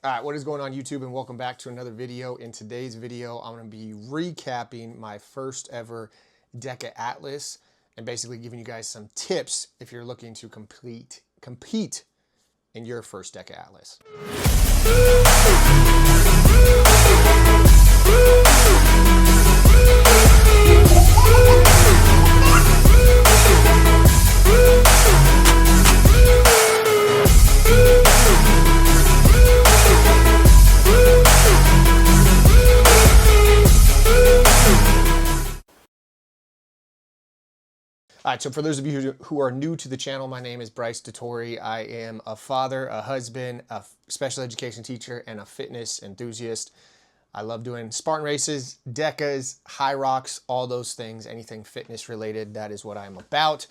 All right, what is going on YouTube, and welcome back to another video. In today's video, I'm going to be recapping my first ever DEKA Atlas and basically giving you guys some tips if you're looking to compete in your first DEKA Atlas. All right, so for those of you who are new to the channel, my name is Bryce Dettorre. I am a father, a husband, a special education teacher, and a fitness enthusiast. I love doing Spartan races, DEKAs, high rocks, all those things, anything fitness related. That is what I'm about.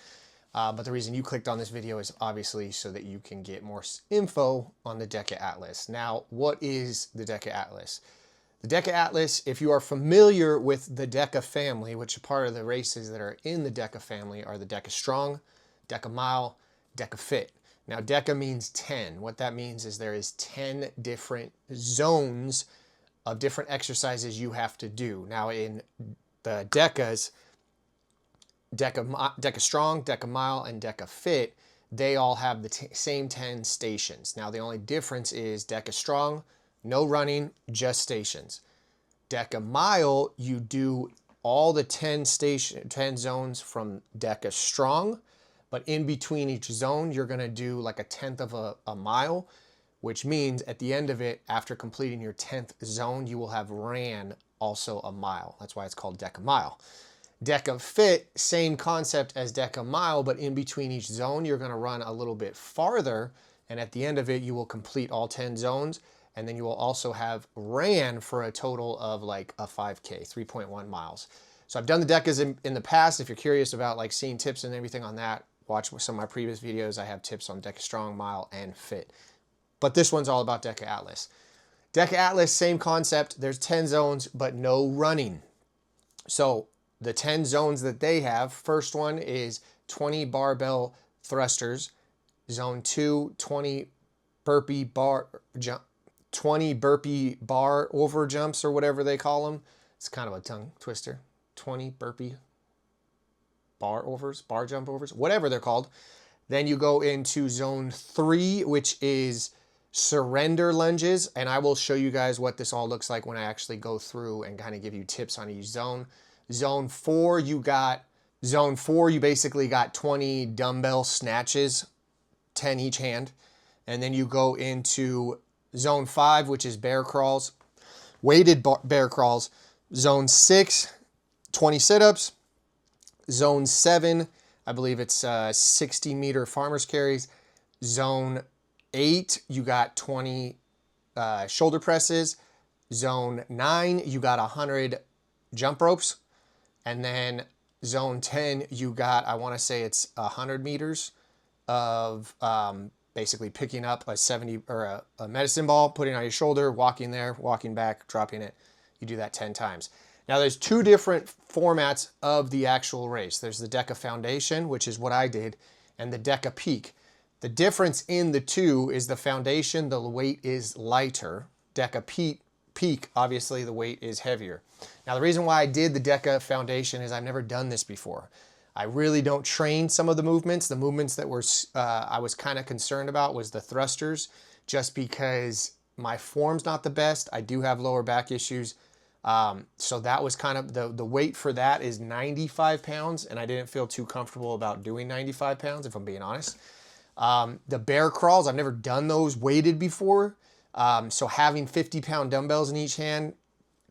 But the reason you clicked on this video is obviously so that you can get more info on the DEKA Atlas. Now, what is the DEKA Atlas? The DEKA Atlas, if you are familiar with the DEKA family, which are part of the races that are in the DEKA family are the DEKA Strong, DEKA Mile, DEKA Fit. Now, DEKA means 10. What that means is there is 10 different zones of different exercises you have to do. Now, in the DEKAs, DEKA Strong, DEKA Mile, and DEKA Fit, they all have the same 10 stations. Now, the only difference is DEKA Strong, no running, just stations. DEKA Mile, you do all the 10 zones from DEKA Strong, but in between each zone, you're gonna do like a 1/10 of a mile, which means at the end of it, after completing your 10th zone, you will have ran also a mile. That's why it's called DEKA Mile. DEKA Fit, same concept as DEKA Mile, but in between each zone, you're gonna run a little bit farther, and at the end of it, you will complete all 10 zones, and then you will also have ran for a total of like a 5K, 3.1 miles. So I've done the DEKAs in the past. If you're curious about like seeing tips and everything on that, watch some of my previous videos. I have tips on DEKA Strong, Mile, and Fit. But this one's all about DEKA Atlas. DEKA Atlas, same concept. There's 10 zones, but no running. So the 10 zones that they have, first one is 20 barbell thrusters. Zone 2, 20 burpee bar jump. 20 burpee bar over jumps or whatever they call them. It's kind of a tongue twister. 20 burpee bar overs, bar jump overs, whatever they're called. Then you go into zone 3, which is surrender lunges. And I will show you guys what this all looks like when I actually go through and kind of give you tips on each zone. Zone 4, you basically got 20 dumbbell snatches, 10 each hand. And then you go into Zone 5, which is bear crawls, weighted bear crawls. Zone 6, 20 sit-ups. Zone 7, I believe it's 60-meter farmer's carries. Zone 8, you got 20 shoulder presses. Zone 9, you got 100 jump ropes. And then Zone 10, you got, I want to say it's 100 meters of basically picking up a 70 or a medicine ball, putting it on your shoulder, walking there, walking back, dropping it. You do that 10 times. Now there's two different formats of the actual race. There's the DEKA Foundation, which is what I did, and the DEKA Peak. The difference in the two is the Foundation, the weight is lighter. DEKA Peak, obviously the weight is heavier. Now the reason why I did the DEKA Foundation is I've never done this before. I really don't train some of the movements. The movements that I was kind of concerned about was the thrusters, just because my form's not the best. I do have lower back issues. So that was kind of, the weight for that is 95 pounds, and I didn't feel too comfortable about doing 95 pounds, if I'm being honest. The bear crawls, I've never done those weighted before. So having 50-pound dumbbells in each hand,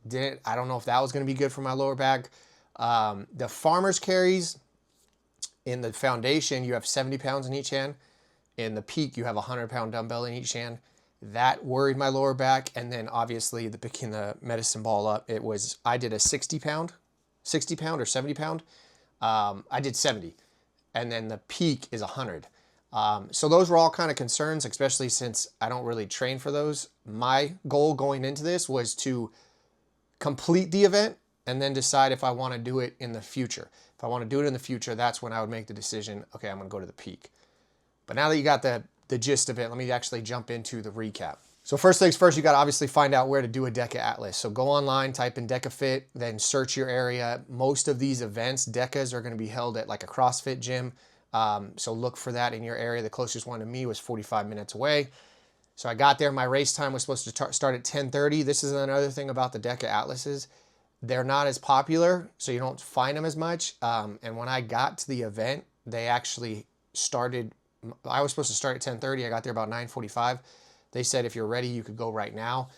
I don't know if that was going to be good for my lower back. The farmer's carries, in the Foundation, you have 70 pounds in each hand. In the Peak, you have a 100-pound dumbbell in each hand. That worried my lower back. And then obviously picking the medicine ball up, I did a 60 pound or 70 pound. I did 70. And then the Peak is 100. So those were all kind of concerns, especially since I don't really train for those. My goal going into this was to complete the event and then decide if I want to do it in the future. If I want to do it in the future, that's when I would make the decision, okay, I'm going to go to the Peak. But now that you got the gist of it, let me actually jump into the recap. So first things first, you got to obviously find out where to do a DEKA Atlas. So go online, type in DEKA Fit, then search your area. Most of these events, DEKAs, are going to be held at like a CrossFit gym. So look for that in your area. The closest one to me was 45 minutes away. So I got there. My race time was supposed to start at 10:30. This is another thing about the DEKA Atlases. They're not as popular, so you don't find them as much. And when I got to the event, they actually started. I was supposed to start at 10:30. I got there about 9:45. They said if you're ready, you could go right now,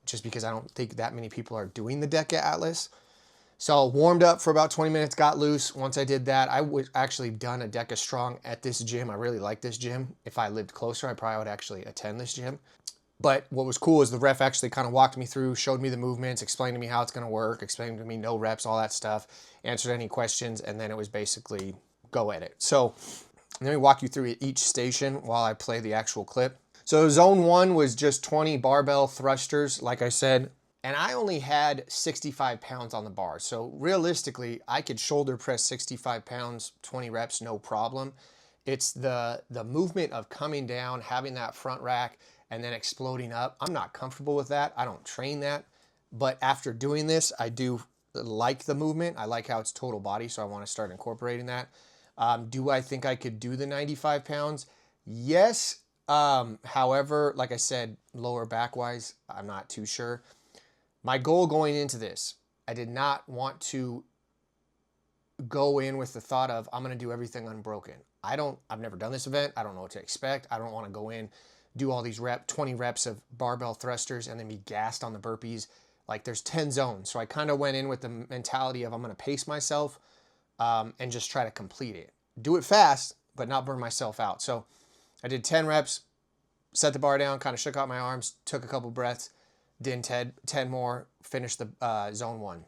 just because I don't think that many people are doing the DEKA Atlas. So warmed up for about 20 minutes, got loose. Once I did that, I would actually done a DEKA Strong at this gym. I really like this gym. If I lived closer, I probably would actually attend this gym. But what was cool is the ref actually kind of walked me through, showed me the movements, explained to me how it's going to work, explained to me no reps, all that stuff, answered any questions, and then it was basically go at it. So let me walk you through each station while I play the actual clip. So zone 1 was just 20 barbell thrusters, like I said, and I only had 65 pounds on the bar. So realistically, I could shoulder press 65 pounds, 20 reps, no problem. It's the movement of coming down, having that front rack, and then exploding up. I'm not comfortable with that. I don't train that. But after doing this, I do like the movement. I like how it's total body, so I want to start incorporating that. Do I think I could do the 95 pounds? Yes. However, like I said, lower back wise, I'm not too sure. My goal going into this, I did not want to go in with the thought of I'm going to do everything unbroken. I've never done this event. I don't know what to expect. I don't want to go in, do all these 20 reps of barbell thrusters and then be gassed on the burpees. Like there's 10 zones. So I kind of went in with the mentality of I'm going to pace myself and just try to complete it. Do it fast, but not burn myself out. So I did 10 reps, set the bar down, kind of shook out my arms, took a couple breaths, did 10 more, finished the zone 1.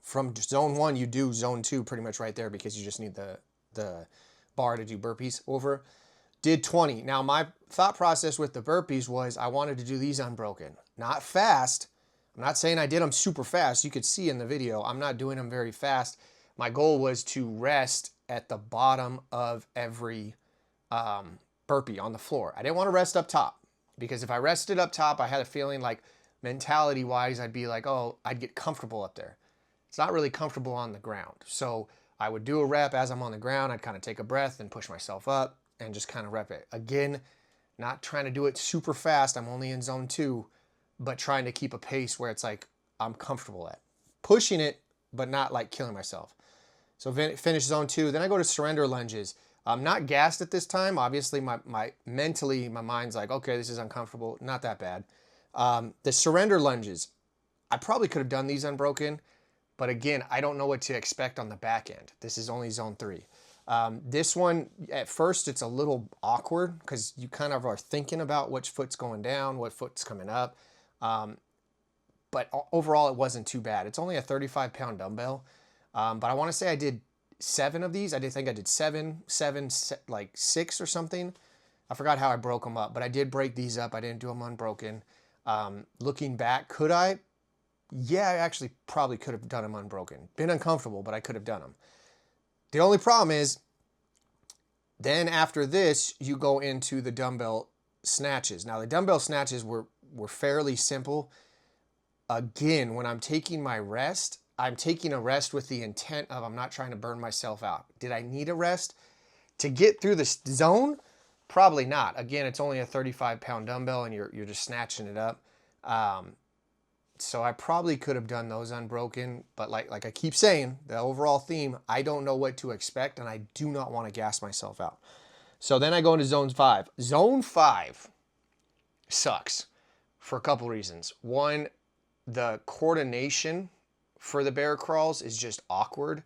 From zone 1, you do zone 2 pretty much right there because you just need the bar to do burpees over. Did 20. Now my thought process with the burpees was I wanted to do these unbroken. Not fast. I'm not saying I did them super fast. You could see in the video, I'm not doing them very fast. My goal was to rest at the bottom of every burpee on the floor. I didn't want to rest up top because if I rested up top, I had a feeling like mentality wise, I'd be like, oh, I'd get comfortable up there. It's not really comfortable on the ground. So I would do a rep as I'm on the ground. I'd kind of take a breath and push myself up and just kind of rep it. Again, not trying to do it super fast. I'm only in zone 2, but trying to keep a pace where it's like I'm comfortable at. Pushing it, but not like killing myself. So finish zone 2. Then I go to surrender lunges. I'm not gassed at this time. Obviously, mentally, my mind's like, okay, this is uncomfortable. Not that bad. The surrender lunges, I probably could have done these unbroken, but again, I don't know what to expect on the back end. This is only zone 3. This one, at first, it's a little awkward because you kind of are thinking about which foot's going down, what foot's coming up. But overall, it wasn't too bad. It's only a 35-pound dumbbell. But I want to say I did 7 of these. I think I did 7, like 6 or something. I forgot how I broke them up, but I did break these up. I didn't do them unbroken. Looking back, could I? Yeah, I actually probably could have done them unbroken. Been uncomfortable, but I could have done them. The only problem is, then after this, you go into the dumbbell snatches. Now, the dumbbell snatches were fairly simple. Again, when I'm taking my rest, I'm taking a rest with the intent of I'm not trying to burn myself out. Did I need a rest to get through the zone? Probably not. Again, it's only a 35-pound dumbbell and you're just snatching it up. So I probably could have done those unbroken, but like I keep saying, the overall theme, I don't know what to expect and I do not want to gas myself out. So then I go into zone 5. Zone 5 sucks for a couple reasons. One, the coordination for the bear crawls is just awkward.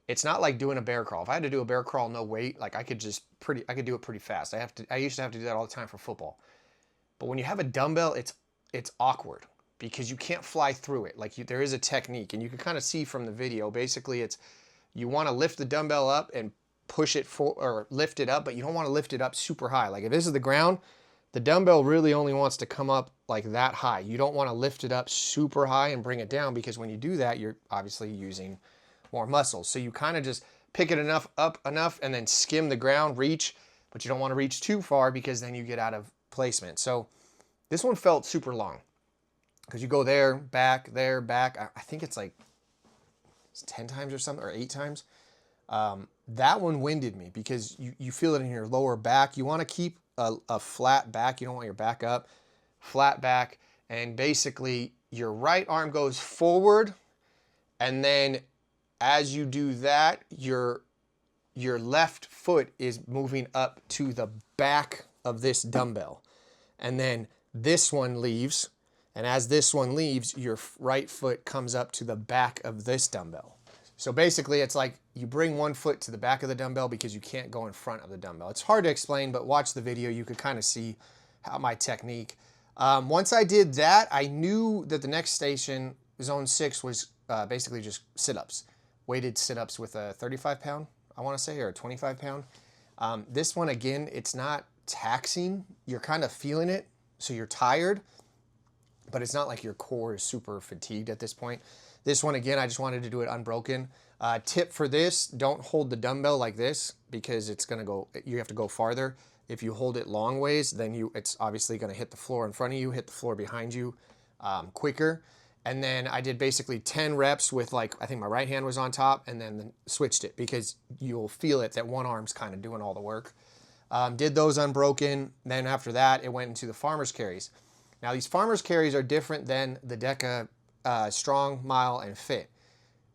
It's not like doing a bear crawl. If I had to do a bear crawl no weight, like I could do it pretty fast. I used to have to do that all the time for football. But when you have a dumbbell, it's awkward because you can't fly through it. Like there is a technique, and you can kind of see from the video. Basically, it's you want to lift the dumbbell up and push it or lift it up, but you don't want to lift it up super high. Like if this is the ground, the dumbbell really only wants to come up like that high. You don't want to lift it up super high and bring it down because when you do that, you're obviously using more muscles. So you kind of just pick it up enough and then skim the ground, reach, but you don't want to reach too far because then you get out of placement. So This one felt super long because you go there, back. I think it's like 10 times or something, or 8 times. That one winded me because you feel it in your lower back. You want to keep a flat back. You don't want your back up. Flat back. And basically your right arm goes forward. And then as you do that, your left foot is moving up to the back of this dumbbell. And then this one leaves. And as this one leaves, your right foot comes up to the back of this dumbbell. So basically it's like you bring one foot to the back of the dumbbell because you can't go in front of the dumbbell. It's hard to explain, but watch the video. You could kind of see how my technique. Once I did that, I knew that the next station, zone 6, was basically just sit-ups. Weighted sit-ups with a 35-pound, I want to say, or a 25-pound. This one, again, it's not taxing. You're kind of feeling it, so you're tired, but it's not like your core is super fatigued at this point. This one, again, I just wanted to do it unbroken. Tip for this, don't hold the dumbbell like this because it's going to go, you have to go farther. If you hold it long ways, then it's obviously going to hit the floor in front of you, hit the floor behind you quicker. And then I did basically 10 reps with, like, I think my right hand was on top, and then switched it because you'll feel it that one arm's kind of doing all the work. Did those unbroken. Then after that, it went into the farmer's carries. Now these farmer's carries are different than the DEKA Strong, Mile, and Fit.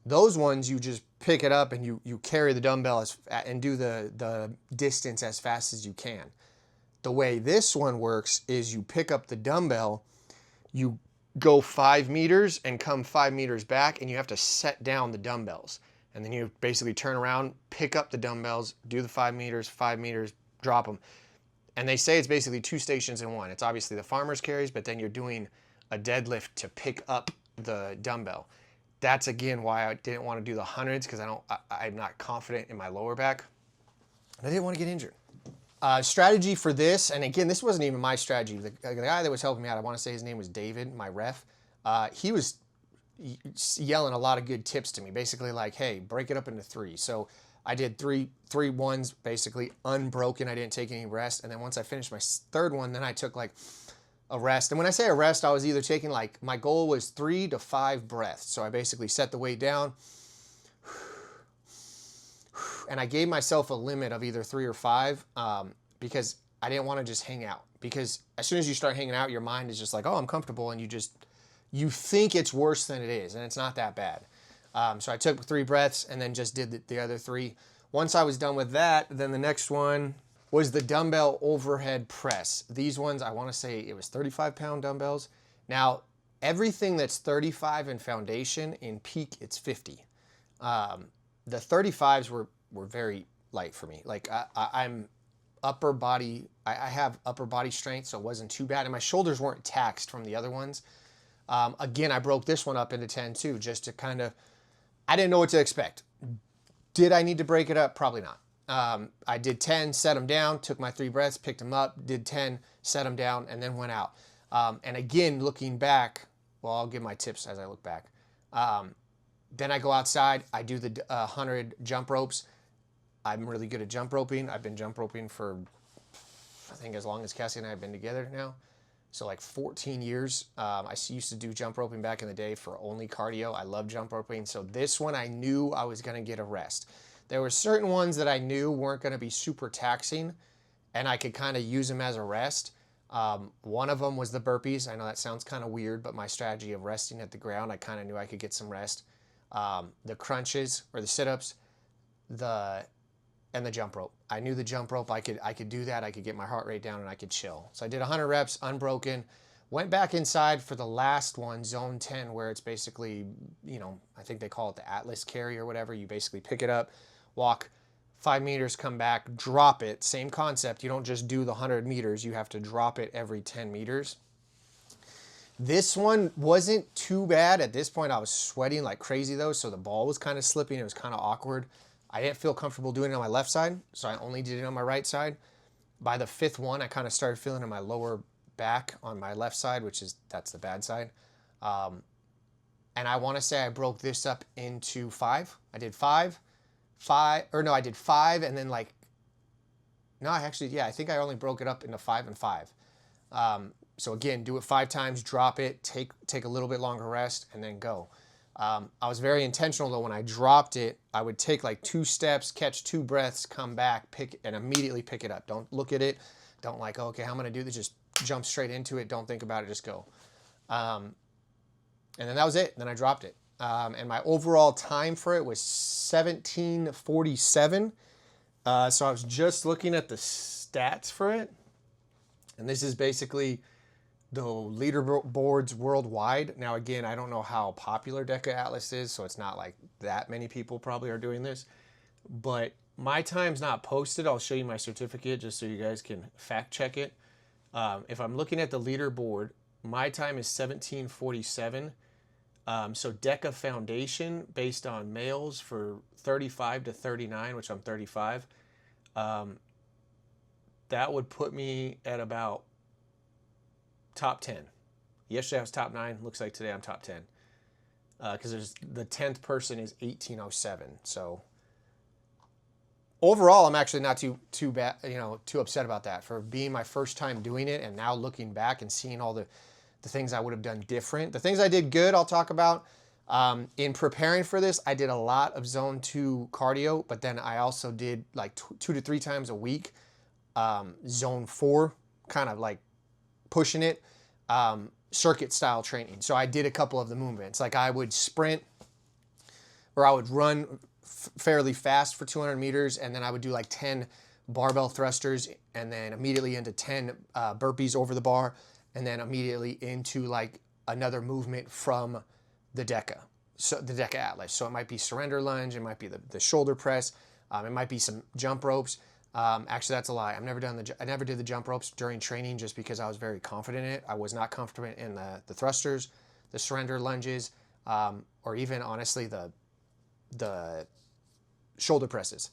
Those ones you just pick it up and you carry the dumbbell and do the distance as fast as you can. The way this one works is you pick up the dumbbell, you go 5 meters and come 5 meters back, and you have to set down the dumbbells. And then you basically turn around, pick up the dumbbells, do the 5 meters, drop them. And they say it's basically 2 stations in one. It's obviously the farmer's carries, but then you're doing a deadlift to pick up the dumbbell. That's again why I didn't want to do the hundreds, because I'm not confident in my lower back. I didn't want to get injured. Strategy for this, and again, this wasn't even my strategy. The guy that was helping me out, I want to say his name was David, my ref. He was yelling a lot of good tips to me, basically like, hey, break it up into 3. So I did three ones, basically unbroken. I didn't take any rest. And then once I finished my 3rd one, then I took like a rest. And when I say a rest, I was either taking, like, my goal was 3 to 5 breaths. So I basically set the weight down, and I gave myself a limit of either 3 or 5 because I didn't want to just hang out. Because as soon as you start hanging out, your mind is just like, oh, I'm comfortable, and you think it's worse than it is, and it's not that bad. So I took 3 breaths and then just did the other 3. Once I was done with that, then the next one was the dumbbell overhead press. These ones, I want to say it was 35-pound dumbbells. Now, everything that's 35 in foundation, in peak, it's 50. The 35s were very light for me. Like, I'm upper body, I have upper body strength, so it wasn't too bad. And my shoulders weren't taxed from the other ones. Again, I broke this one up into 10 too, just to kind of, I didn't know what to expect. Did I need to break it up? Probably not. I did 10, set them down, took my 3 breaths, picked them up, did 10, set them down, and then went out. And again, looking back, well, I'll give my tips as I look back. Then I go outside, I do the 100 jump ropes. I'm really good at jump roping. I've been jump roping for, I think, as long as Cassie and I have been together now. So like 14 years. I used to do jump roping back in the day for only cardio. I love jump roping. So this one I knew I was going to get a rest. There were certain ones that I knew weren't going to be super taxing, and I could kind of use them as a rest. One of them was the burpees. I know that sounds kind of weird, but my strategy of resting at the ground, I kind of knew I could get some rest. The crunches or the sit-ups, and the jump rope. I knew the jump rope, I could do that. I could get my heart rate down and I could chill. So I did 100 reps, unbroken. Went back inside for the last one, zone 10, where it's basically, you know, I think they call it the Atlas carry or whatever. You basically pick it up, walk 5 meters, come back, drop it. Same concept. You don't just do the 100 meters. You have to drop it every 10 meters. This one wasn't too bad. At this point, I was sweating like crazy though, so the ball was kind of slipping. It was kind of awkward. I didn't feel comfortable doing it on my left side, so I only did it on my right side. By the 5th one, I kind of started feeling in my lower back on my left side, that's the bad side. And I want to say I broke this up into 5. I did 5, I did 5, and then I think I only broke it up into 5 and 5. So again, do it 5 times, drop it, take a little bit longer rest, and then go. I was very intentional though. When I dropped it, I would take like 2 steps, catch 2 breaths, come back, and immediately pick it up. Don't look at it. Don't like, okay, how am I gonna do this? Just jump straight into it. Don't think about it, just go. And then that was it. Then I dropped it. And my overall time for it was 17:47. So I was just looking at the stats for it. And this is basically the leaderboards worldwide. Now, again, I don't know how popular DEKA Atlas is, so it's not like that many people probably are doing this. But my time's not posted. I'll show you my certificate just so you guys can fact check it. If I'm looking at the leaderboard, my time is 17:47. So DEKA Foundation, based on males for 35 to 39, which I'm 35, that would put me at about top 10. Yesterday I was top 9. Looks like today I'm top 10. Because there's the 10th person is 1807. So overall, I'm actually not too bad, too upset about that for being my first time doing it, and now looking back and seeing all the things I would have done different. The things I did good, I'll talk about. In preparing for this, I did a lot of zone 2 cardio, but then I also did like 2 to 3 times a week zone 4, kind of like pushing it, circuit style training. So I did a couple of the movements. Like I would sprint, or I would run fairly fast for 200 meters, and then I would do like 10 barbell thrusters, and then immediately into 10 burpees over the bar, and then immediately into like another movement from the DEKA, so the DEKA Atlas. So it might be surrender lunge, it might be the shoulder press, it might be some jump ropes. Actually, that's a lie. I never did the jump ropes during training just because I was very confident in it. I was not confident in the thrusters, the surrender lunges, or even honestly the shoulder presses,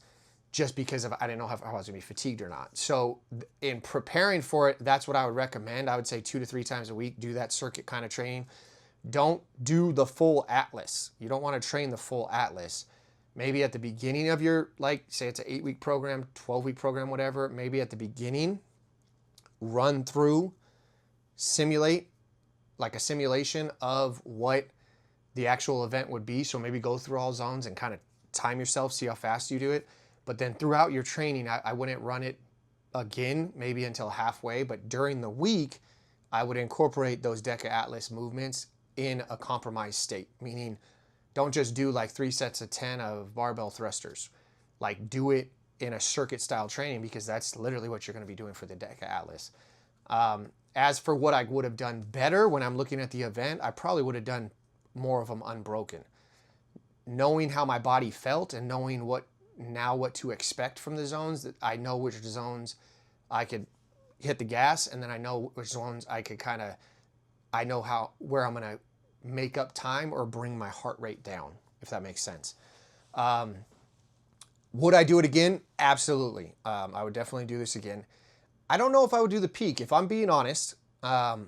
just because I didn't know if I was gonna be fatigued or not. So in preparing for it, that's what I would recommend. I would say 2 to 3 times a week, do that circuit kind of training. Don't do the full Atlas. You don't want to train the full Atlas. Maybe at the beginning of your, like, say it's an 8-week program, 12-week program, whatever, maybe at the beginning, run through, simulate, like a simulation of what the actual event would be. So maybe go through all zones and kind of time yourself, see how fast you do it. But then throughout your training, I wouldn't run it again, maybe until halfway, but during the week, I would incorporate those DEKA Atlas movements in a compromised state, meaning don't just do like 3 sets of 10 of barbell thrusters. Like do it in a circuit style training, because that's literally what you're going to be doing for the DEKA Atlas. As for what I would have done better when I'm looking at the event, I probably would have done more of them unbroken. Knowing how my body felt and knowing what to expect from the zones, that I know which zones I could hit the gas, and then I know which zones I could I know where I'm going to make up time or bring my heart rate down, if that makes sense. Would I do it again? Absolutely. I would definitely do this again. I don't know if I would do the peak. If I'm being honest, I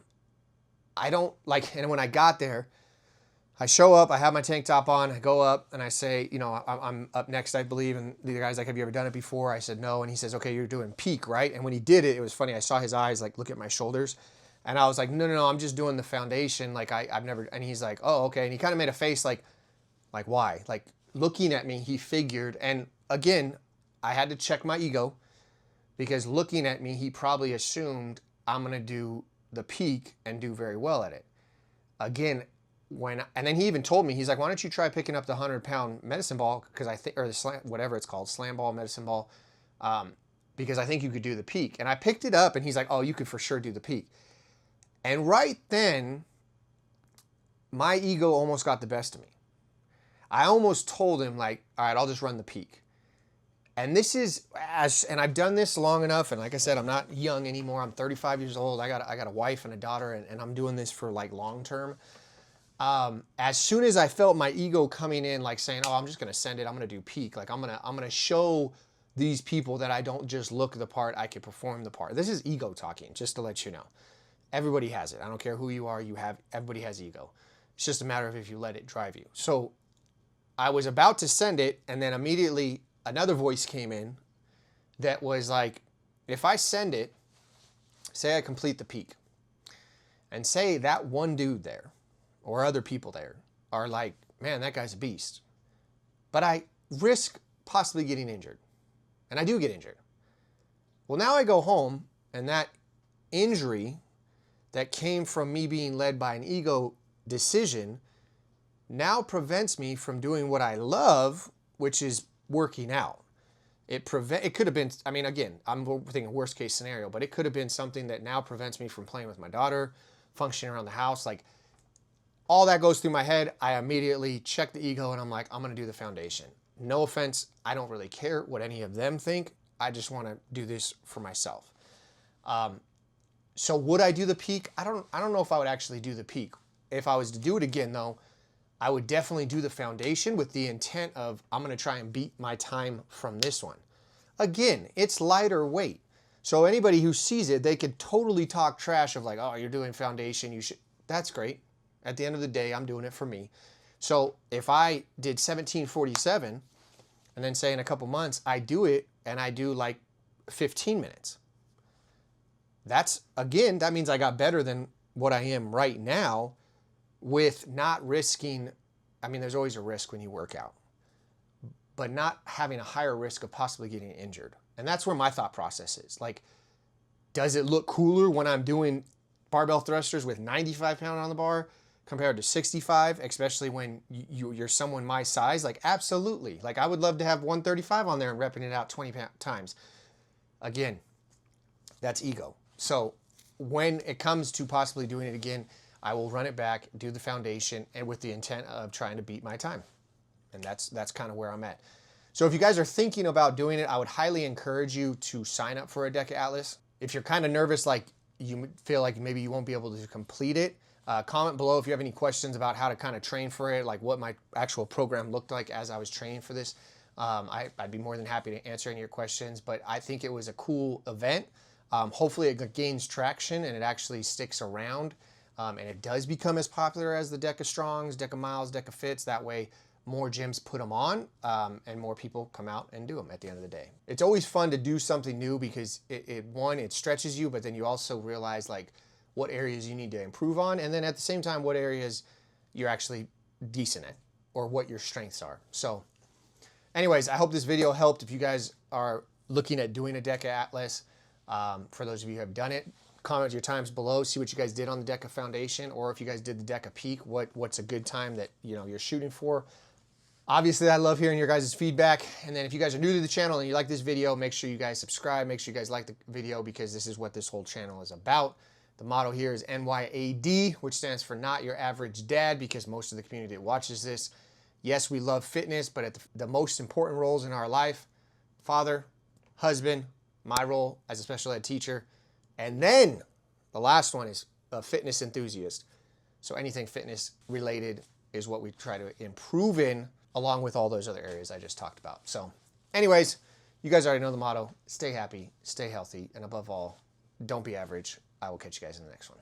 don't like, and when I got there, I show up, I have my tank top on, I go up and I say, I'm up next, I believe. And the guy's like, have you ever done it before? I said, no. And he says, okay, you're doing peak, right? And when he did it, it was funny. I saw his eyes like look at my shoulders. And I was like, no, I'm just doing the foundation. Like I've never, and he's like, oh, okay. And he kind of made a face like why? Like looking at me, he figured. And again, I had to check my ego, because looking at me, he probably assumed I'm going to do the peak and do very well at it. Again, and then he even told me, he's like, why don't you try picking up the 100-pound medicine ball? Because I think, or the slam, whatever it's called, slam ball, medicine ball, because I think you could do the peak. And I picked it up and he's like, oh, you could for sure do the peak. And right then, my ego almost got the best of me. I almost told him like, all right, I'll just run the peak. And this is, and I've done this long enough. And like I said, I'm not young anymore. I'm 35 years old. I got a wife and a daughter, and I'm doing this for like long term. As soon as I felt my ego coming in, like saying, oh, I'm just going to send it, I'm going to do peak. Like I'm going to show these people that I don't just look the part, I can perform the part. This is ego talking, just to let you know. Everybody has it. I don't care who you are, everybody has ego. It's just a matter of if you let it drive you. So I was about to send it, and then immediately another voice came in that was like, if I send it, say I complete the peak, And say that one dude there or other people there are like, man, that guy's a beast. But I risk possibly getting injured. And I do get injured. Well, now I go home and that injury that came from me being led by an ego decision now prevents me from doing what I love, which is working out. It could have been, I mean, again, I'm thinking worst case scenario, but it could have been something that now prevents me from playing with my daughter, functioning around the house. Like, all that goes through my head. I immediately check the ego and I'm like, I'm going to do the foundation. No offense. I don't really care what any of them think. I just want to do this for myself. So would I do the peak? I don't know if I would actually do the peak. If I was to do it again though, I would definitely do the foundation with the intent of I'm going to try and beat my time from this one. Again, it's lighter weight. So anybody who sees it, they could totally talk trash of like, oh, you're doing foundation. You should. That's great. At the end of the day, I'm doing it for me. So if I did 17:47 and then say in a couple months, I do it and I do like 15 minutes. That's, again, that means I got better than what I am right now with not risking. I mean, there's always a risk when you work out, but not having a higher risk of possibly getting injured. And that's where my thought process is. Like, does it look cooler when I'm doing barbell thrusters with 95 pound on the bar compared to 65, especially when you're someone my size? Like, absolutely. Like, I would love to have 135 on there and repping it out 20 times. Again, that's ego. So when it comes to possibly doing it again, I will run it back, do the foundation, and with the intent of trying to beat my time. And that's kind of where I'm at. So if you guys are thinking about doing it, I would highly encourage you to sign up for a DEKA Atlas. If you're kind of nervous, like you feel like maybe you won't be able to complete it, comment below if you have any questions about how to kind of train for it, like what my actual program looked like as I was training for this. I'd be more than happy to answer any of your questions, but I think it was a cool event. Hopefully it gains traction and it actually sticks around, and it does become as popular as the DEKA Strongs, DEKA Miles, DEKA Fits. That way more gyms put them on, and more people come out and do them at the end of the day. It's always fun to do something new because it stretches you, but then you also realize like what areas you need to improve on, and then at the same time what areas you're actually decent at or what your strengths are. So anyways, I hope this video helped. If you guys are looking at doing a DEKA Atlas, for those of you who have done it, comment your times below, see what you guys did on the DEKA Foundation, or if you guys did the DEKA Peak, what's a good time that you're shooting for. Obviously, I love hearing your guys' feedback. And then if you guys are new to the channel and you like this video, make sure you guys subscribe. Make sure you guys like the video because this is what this whole channel is about. The motto here is NYAD, which stands for Not Your Average Dad, because most of the community that watches this, yes, we love fitness, but at the most important roles in our life, father, husband, my role as a special ed teacher, and then the last one is a fitness enthusiast. So anything fitness related is what we try to improve in, along with all those other areas I just talked about. So anyways, you guys already know the motto. Stay happy, stay healthy, and above all, don't be average. I will catch you guys in the next one.